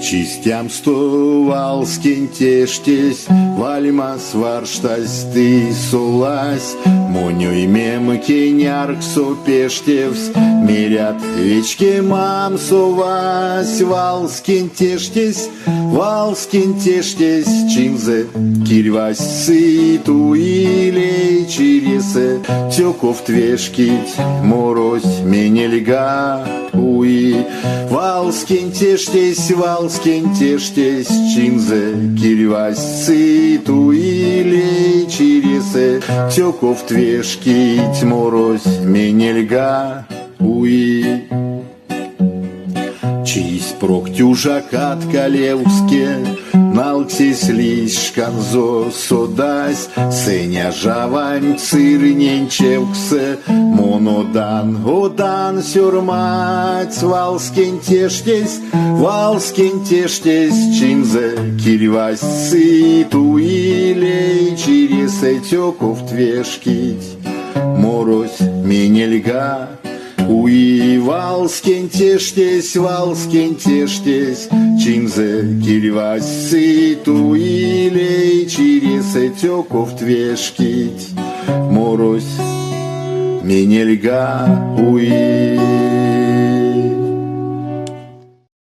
Чистямсто валскин тештесь, вальмас варштась ты сулась, Монюй мем кенярк сопештевс, Мирят вечки мам сувась, Валскин тештесь, чинзе, Кирвась сыту или чиресе, Тёков твешкить, морозь менельга, уи, Валскин тештесь, чинзе, Кирвась сыту или чиресе, Тёков твешкить, морозь менельга, уи. Чись проктюжакат калевске, налксись лишканзо содась, Сеня жавань цирненчевксе, одан сюрмать, Валскин тештесь, чинзе, Кирвась сыту или чиресе, Тёков твешкить, морозь менельга, уи. Валскин тештесь, чинзе, Кирвась сыту или чиресе, Тёков твешкить, морозь менельга, уи.